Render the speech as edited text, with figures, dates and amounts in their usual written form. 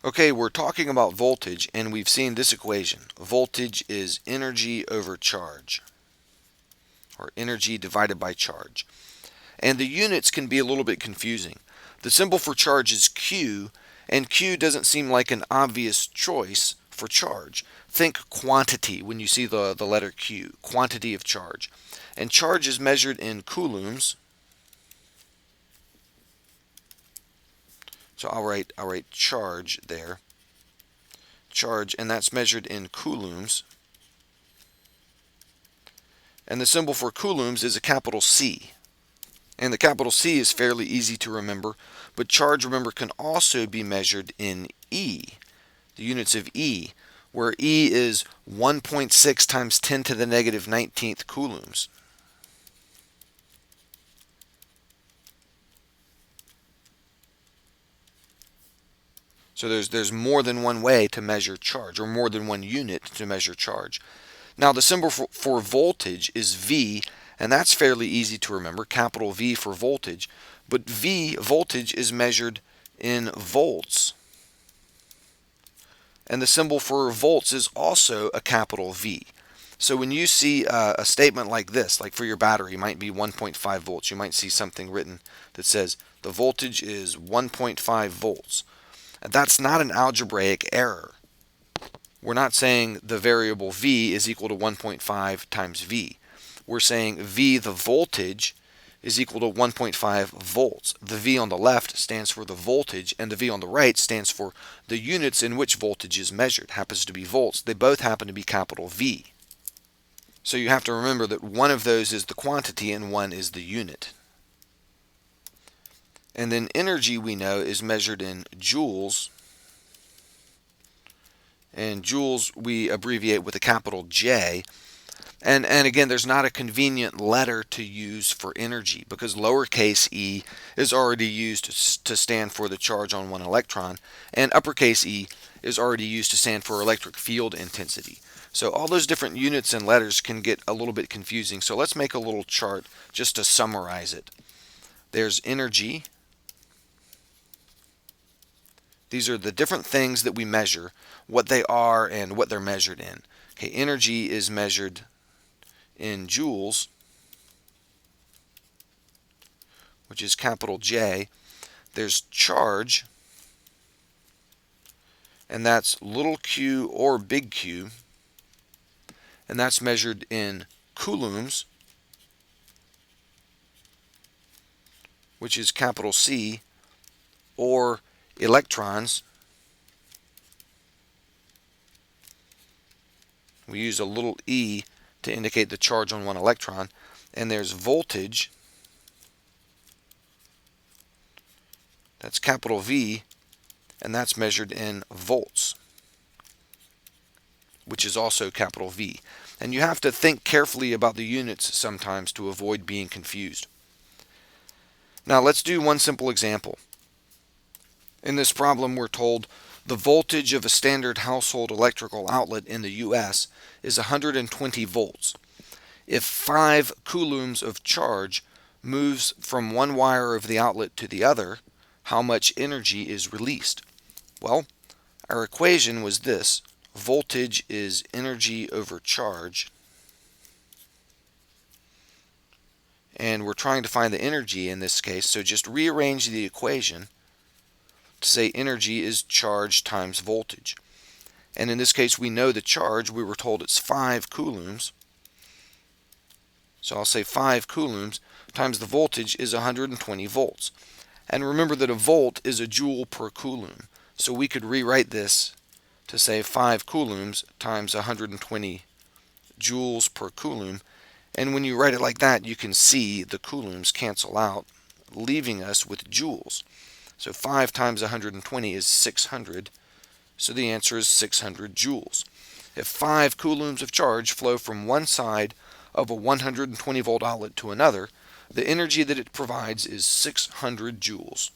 Okay, we're talking about voltage, and we've seen this equation. Voltage is energy over charge, or energy divided by charge. And the units can be a little bit confusing. The symbol for charge is Q, and Q doesn't seem like an obvious choice for charge. Think quantity when you see the letter Q, quantity of charge. And charge is measured in coulombs. So I'll write charge there. Charge, and that's measured in coulombs. And the symbol for coulombs is a capital C. And the capital C is fairly easy to remember, but charge, remember, can also be measured in E, the units of E, where E is 1.6 times 10 to the negative 19th coulombs. So there's more than one way to measure charge, or more than one unit to measure charge. Now the symbol for voltage is V, and that's fairly easy to remember, capital V for voltage, but voltage, is measured in volts. And the symbol for volts is also a capital V. So when you see a statement like this, like for your battery, it might be 1.5 volts, you might see something written that says the voltage is 1.5 volts. That's not an algebraic error. We're not saying the variable V is equal to 1.5 times V. We're saying V, the voltage, is equal to 1.5 volts. The V on the left stands for the voltage, and the V on the right stands for the units in which voltage is measured. Happens to be volts. They both happen to be capital V. So you have to remember that one of those is the quantity and one is the unit. And then energy, we know, is measured in joules. And joules we abbreviate with a capital J. And again, there's not a convenient letter to use for energy because lowercase e is already used to stand for the charge on one electron, and uppercase E is already used to stand for electric field intensity. So all those different units and letters can get a little bit confusing. So let's make a little chart just to summarize it. There's energy. These are the different things that we measure, what they are and what they're measured in. Okay, energy is measured in joules, which is capital J. There's charge, and that's little q or big Q, and that's measured in coulombs, which is capital C, or electrons. We use a little e to indicate the charge on one electron. And there's voltage, that's capital V, and that's measured in volts, which is also capital V. And you have to think carefully about the units sometimes to avoid being confused. Now let's do one simple example. In this problem, we're told the voltage of a standard household electrical outlet in the U.S. is 120 volts. If 5 coulombs of charge moves from one wire of the outlet to the other, how much energy is released? Well, our equation was this. Voltage is energy over charge. And we're trying to find the energy in this case, so just rearrange the equation to say energy is charge times voltage. And in this case, we know the charge. We were told it's 5 coulombs. So I'll say 5 coulombs times the voltage is 120 volts. And remember that a volt is a joule per coulomb. So we could rewrite this to say 5 coulombs times 120 joules per coulomb. And when you write it like that, you can see the coulombs cancel out, leaving us with joules. So 5 times 120 is 600, so the answer is 600 joules. If 5 coulombs of charge flow from one side of a 120 volt outlet to another, the energy that it provides is 600 joules.